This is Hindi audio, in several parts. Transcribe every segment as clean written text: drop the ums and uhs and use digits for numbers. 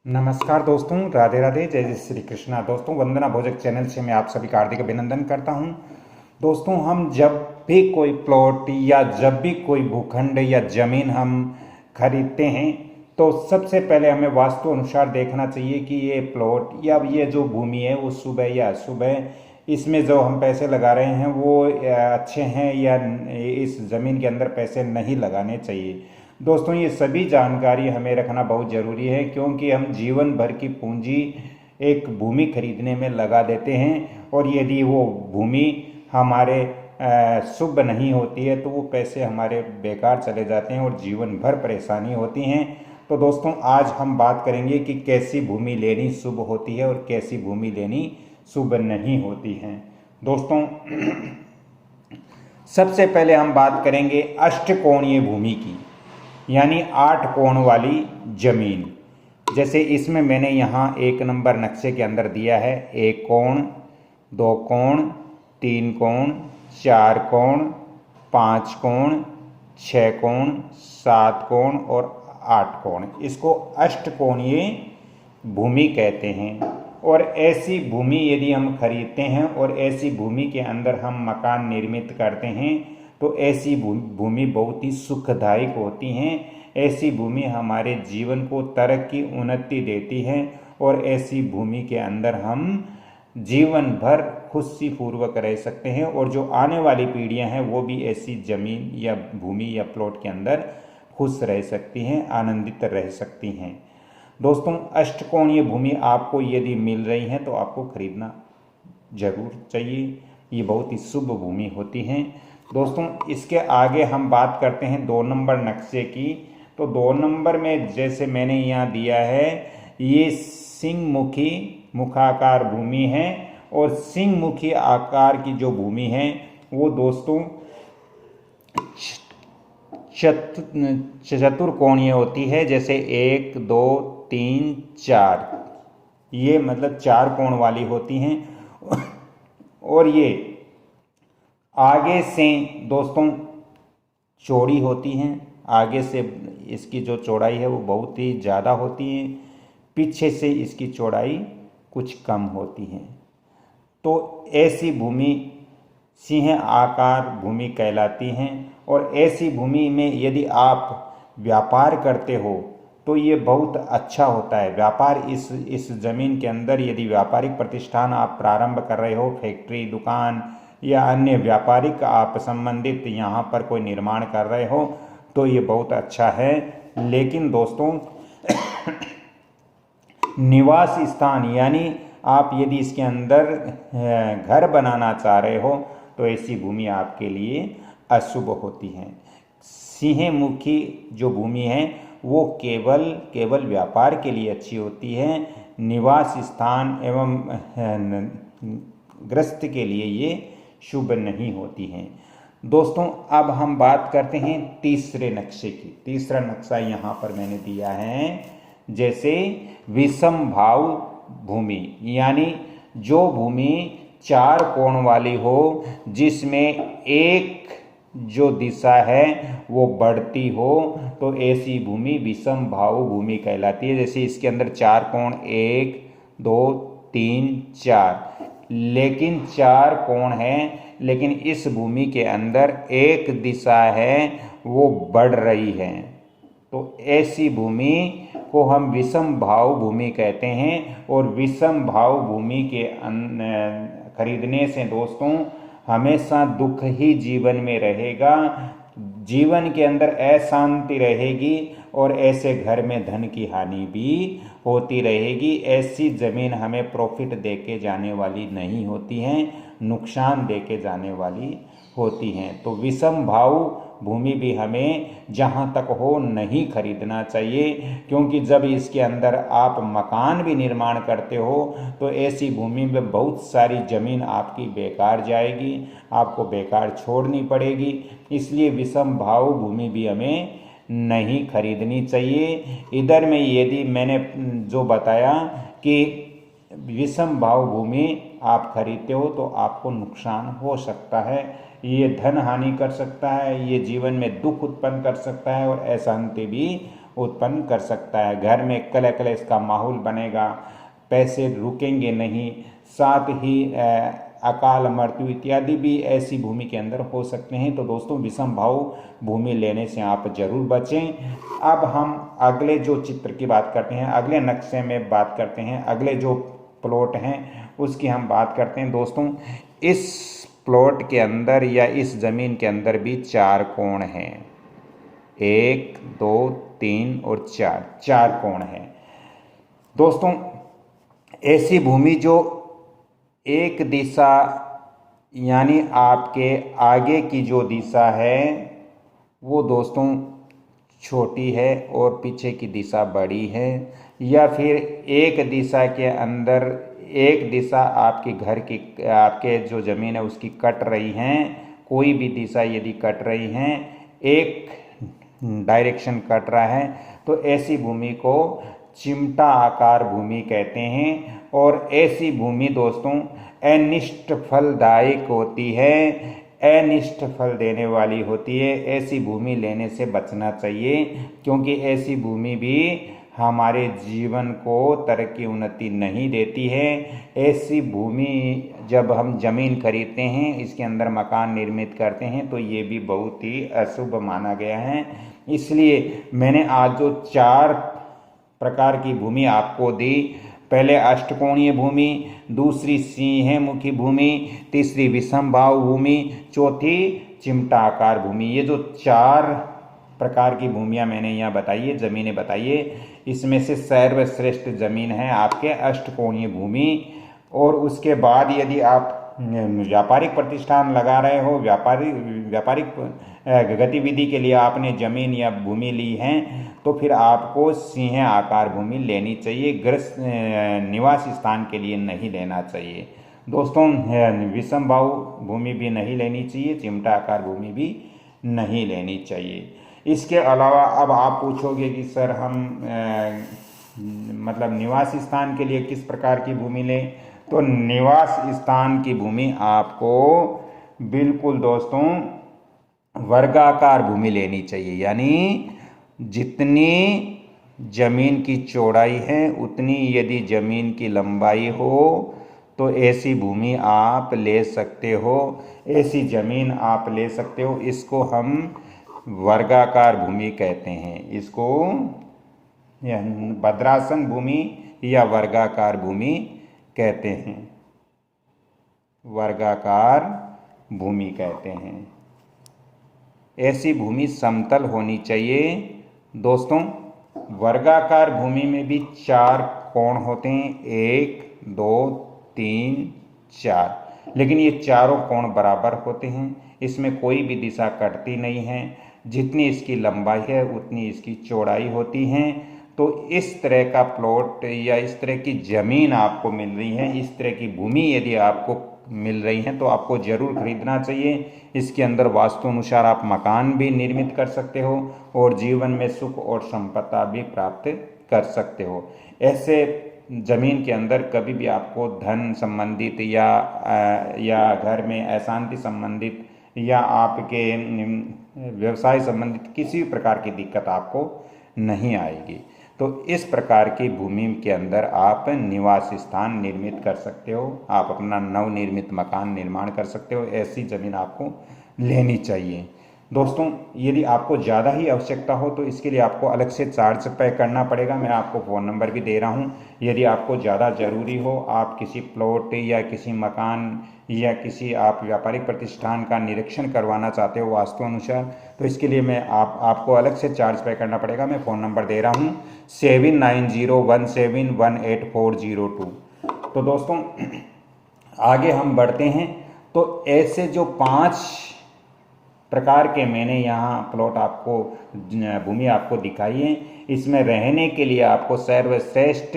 नमस्कार दोस्तों, राधे राधे, जय जय श्री कृष्णा। दोस्तों, वंदना भोजक चैनल से मैं आप सभी का हार्दिक अभिनंदन करता हूं। दोस्तों, हम जब भी कोई प्लॉट या जब भी कोई भूखंड या ज़मीन हम खरीदते हैं तो सबसे पहले हमें वास्तु अनुसार देखना चाहिए कि ये प्लॉट या ये जो भूमि है वो शुभ है या अशुभ है। इसमें जो हम पैसे लगा रहे हैं वो अच्छे हैं या इस ज़मीन के अंदर पैसे नहीं लगाने चाहिए। दोस्तों, ये सभी जानकारी हमें रखना बहुत ज़रूरी है, क्योंकि हम जीवन भर की पूंजी एक भूमि खरीदने में लगा देते हैं और यदि वो भूमि हमारे शुभ नहीं होती है तो वो पैसे हमारे बेकार चले जाते हैं और जीवन भर परेशानी होती हैं। तो दोस्तों, आज हम बात करेंगे कि कैसी भूमि लेनी शुभ होती है और कैसी भूमि लेनी शुभ नहीं होती है। दोस्तों, सबसे पहले हम बात करेंगे अष्टकोणीय भूमि की, यानी 8 कोण वाली जमीन। जैसे इसमें मैंने यहाँ 1 नंबर नक्शे के अंदर दिया है 1 कोण, 2 कोण, 3 कोण, 4 कोण, 5 कोण, 6 कोण, 7 कोण और 8 कोण। इसको अष्टकोणीय भूमि कहते हैं। और ऐसी भूमि यदि हम खरीदते हैं और ऐसी भूमि के अंदर हम मकान निर्मित करते हैं तो ऐसी भूमि बहुत ही सुखदायक होती हैं। ऐसी भूमि हमारे जीवन को तरक्की उन्नति देती है और ऐसी भूमि के अंदर हम जीवन भर खुशी पूर्वक रह सकते हैं और जो आने वाली पीढ़ियां हैं वो भी ऐसी जमीन या भूमि या प्लॉट के अंदर खुश रह सकती हैं, आनंदित रह सकती हैं। दोस्तों, अष्टकोणीय भूमि आपको यदि मिल रही है तो आपको खरीदना जरूर चाहिए। ये बहुत ही शुभ भूमि होती हैं। दोस्तों, इसके आगे हम बात करते हैं 2 नंबर नक्शे की। तो 2 नंबर में जैसे मैंने यहाँ दिया है, ये सिंहमुखी मुखाकार भूमि है और सिंहमुखी आकार की जो भूमि है वो दोस्तों चतुर्कोणीय होती है। जैसे 1 2 3 4, ये मतलब 4 कोण वाली होती हैं। और ये आगे से दोस्तों चौड़ी होती हैं। आगे से इसकी जो चौड़ाई है वो बहुत ही ज़्यादा होती है, पीछे से इसकी चौड़ाई कुछ कम होती है। तो ऐसी भूमि सिंह आकार भूमि कहलाती हैं। और ऐसी भूमि में यदि आप व्यापार करते हो तो ये बहुत अच्छा होता है। व्यापार इस ज़मीन के अंदर यदि व्यापारिक प्रतिष्ठान आप प्रारंभ कर रहे हो, फैक्ट्री, दुकान या अन्य व्यापारिक आप संबंधित यहाँ पर कोई निर्माण कर रहे हो तो ये बहुत अच्छा है। लेकिन दोस्तों, निवास स्थान यानी आप यदि इसके अंदर घर बनाना चाह रहे हो तो ऐसी भूमि आपके लिए अशुभ होती है। सिंहमुखी जो भूमि है वो केवल व्यापार के लिए अच्छी होती है। निवास स्थान एवं गृहस्थ के लिए ये शुभ नहीं होती हैं। दोस्तों, अब हम बात करते हैं तीसरे नक्शे की। तीसरा नक्शा यहाँ पर मैंने दिया है, जैसे विषम भाव भूमि, यानी जो भूमि 4 कोण वाली हो, जिसमें एक जो दिशा है वो बढ़ती हो, तो ऐसी भूमि विषम भाव भूमि कहलाती है। जैसे इसके अंदर 4 कोण 1 2 3 4, लेकिन 4 कोण हैं, लेकिन इस भूमि के अंदर एक दिशा है वो बढ़ रही है, तो ऐसी भूमि को हम विषम भाव भूमि कहते हैं। और विषम भाव भूमि के खरीदने से दोस्तों हमेशा दुख ही जीवन में रहेगा, जीवन के अंदर अशांति रहेगी और ऐसे घर में धन की हानि भी होती रहेगी। ऐसी ज़मीन हमें प्रॉफिट देके जाने वाली नहीं होती हैं, नुकसान देके जाने वाली होती हैं। तो विषम भाव भूमि भी हमें जहाँ तक हो नहीं खरीदना चाहिए, क्योंकि जब इसके अंदर आप मकान भी निर्माण करते हो तो ऐसी भूमि में बहुत सारी ज़मीन आपकी बेकार जाएगी, आपको बेकार छोड़नी पड़ेगी। इसलिए विषम भाव भूमि भी हमें नहीं खरीदनी चाहिए। इधर में यदि मैंने जो बताया कि विषम भाव भूमि आप खरीदते हो तो आपको नुकसान हो सकता है, ये धन हानि कर सकता है, ये जीवन में दुख उत्पन्न कर सकता है और अशांति भी उत्पन्न कर सकता है। घर में कलह कलेश का माहौल बनेगा, पैसे रुकेंगे नहीं, साथ ही अकाल मृत्यु इत्यादि भी ऐसी भूमि के अंदर हो सकते हैं। तो दोस्तों विषम भाव भूमि लेने से आप जरूर बचें। अब हम अगले जो चित्र की बात करते हैं, अगले नक्शे में बात करते हैं, अगले जो प्लॉट हैं उसकी हम बात करते हैं। दोस्तों इस प्लॉट के अंदर या इस जमीन के अंदर भी 4 कोण हैं, 1 2 3 और 4 कोण हैं। दोस्तों ऐसी भूमि जो एक दिशा यानी आपके आगे की जो दिशा है वो दोस्तों छोटी है और पीछे की दिशा बड़ी है, या फिर एक दिशा के अंदर एक दिशा आपके घर की, आपके जो ज़मीन है उसकी कट रही हैं, कोई भी दिशा यदि कट रही हैं, एक डायरेक्शन कट रहा है, तो ऐसी भूमि को चिमटा आकार भूमि कहते हैं। और ऐसी भूमि दोस्तों अनिष्ट फलदायक होती है, अनिष्ट फल देने वाली होती है। ऐसी भूमि लेने से बचना चाहिए, क्योंकि ऐसी भूमि भी हमारे जीवन को तरक्की उन्नति नहीं देती है। ऐसी भूमि जब हम ज़मीन खरीदते हैं, इसके अंदर मकान निर्मित करते हैं, तो ये भी बहुत ही अशुभ माना गया है। इसलिए मैंने आज जो 4 प्रकार की भूमि आपको दी, पहले अष्टकोणीय भूमि, दूसरी सिंहमुखी भूमि, तीसरी विषम भाव भूमि, चौथी चिमटा आकार भूमि। ये जो 4 प्रकार की भूमियां मैंने यहाँ बताई है, जमीनें बताई है, इसमें से सर्वश्रेष्ठ जमीन है आपके अष्टकोणीय भूमि। और उसके बाद यदि आप व्यापारिक प्रतिष्ठान लगा रहे हो, व्यापारिक गतिविधि के लिए आपने जमीन या भूमि ली है, तो फिर आपको सिंह आकार भूमि लेनी चाहिए, गृह निवास स्थान के लिए नहीं लेना चाहिए। दोस्तों विषम भाव भूमि भी नहीं लेनी चाहिए, चिमटा आकार भूमि भी नहीं लेनी चाहिए। इसके अलावा अब आप पूछोगे कि सर हम मतलब निवास स्थान के लिए किस प्रकार की भूमि लें, तो निवास स्थान की भूमि आपको बिल्कुल दोस्तों वर्गाकार भूमि लेनी चाहिए, यानी जितनी जमीन की चौड़ाई है उतनी यदि जमीन की लंबाई हो तो ऐसी भूमि आप ले सकते हो, ऐसी जमीन आप ले सकते हो। इसको हम वर्गाकार भूमि कहते हैं, इसको भद्रासन भूमि या वर्गाकार भूमि कहते हैं, वर्गाकार भूमि कहते हैं। ऐसी भूमि समतल होनी चाहिए। दोस्तों वर्गाकार भूमि में भी 4 कोण होते हैं, 1 2 3 4, लेकिन ये चारों कोण बराबर होते हैं, इसमें कोई भी दिशा कटती नहीं है, जितनी इसकी लंबाई है उतनी इसकी चौड़ाई होती है। तो इस तरह का प्लॉट या इस तरह की ज़मीन आपको मिल रही है, इस तरह की भूमि यदि आपको मिल रही है तो आपको ज़रूर खरीदना चाहिए। इसके अंदर वास्तु अनुसार आप मकान भी निर्मित कर सकते हो और जीवन में सुख और संपदा भी प्राप्त कर सकते हो। ऐसे ज़मीन के अंदर कभी भी आपको धन संबंधित या घर में अशांति संबंधित या आपके व्यवसाय संबंधित किसी भी प्रकार की दिक्कत आपको नहीं आएगी। तो इस प्रकार की भूमि के अंदर आप निवास स्थान निर्मित कर सकते हो, आप अपना नवनिर्मित मकान निर्माण कर सकते हो। ऐसी ज़मीन आपको लेनी चाहिए। दोस्तों यदि आपको ज़्यादा ही आवश्यकता हो तो इसके लिए आपको अलग से चार्ज पे करना पड़ेगा। मैं आपको फ़ोन नंबर भी दे रहा हूँ। यदि आपको ज़्यादा ज़रूरी हो, आप किसी प्लॉट या किसी मकान या किसी आप व्यापारिक प्रतिष्ठान का निरीक्षण करवाना चाहते हो वास्तु अनुसार, तो इसके लिए मैं आपको अलग से चार्ज पे करना पड़ेगा। मैं फ़ोन नंबर दे रहा हूँ 7901718402। तो दोस्तों आगे हम बढ़ते हैं। तो ऐसे जो 5 प्रकार के मैंने यहाँ प्लॉट आपको भूमि आपको दिखाई है, इसमें रहने के लिए आपको सर्वश्रेष्ठ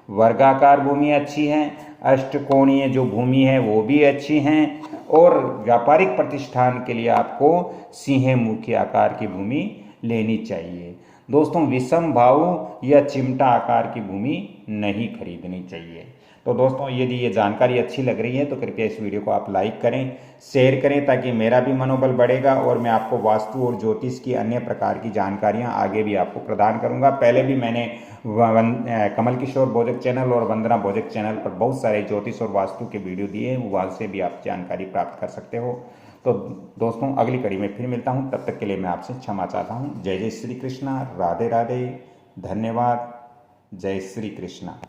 वर्गाकार भूमि अच्छी है, अष्टकोणीय जो भूमि है वो भी अच्छी हैं, और व्यापारिक प्रतिष्ठान के लिए आपको सिंहमुखी आकार की भूमि लेनी चाहिए। दोस्तों विषम भाव या चिमटा आकार की भूमि नहीं खरीदनी चाहिए। तो दोस्तों यदि ये जानकारी अच्छी लग रही है तो कृपया इस वीडियो को आप लाइक करें, शेयर करें, ताकि मेरा भी मनोबल बढ़ेगा और मैं आपको वास्तु और ज्योतिष की अन्य प्रकार की जानकारियां आगे भी आपको प्रदान करूंगा। पहले भी मैंने कमल किशोर भोजक चैनल और वंदना भोजक चैनल पर बहुत सारे ज्योतिष और वास्तु के वीडियो दिए हैं, वहाँ से भी आप जानकारी प्राप्त कर सकते हो। तो दोस्तों अगली कड़ी में फिर मिलता हूँ, तब तक के लिए मैं आपसे क्षमा चाहता हूँ। जय जय श्री कृष्णा, राधे राधे, धन्यवाद, जय श्री कृष्णा।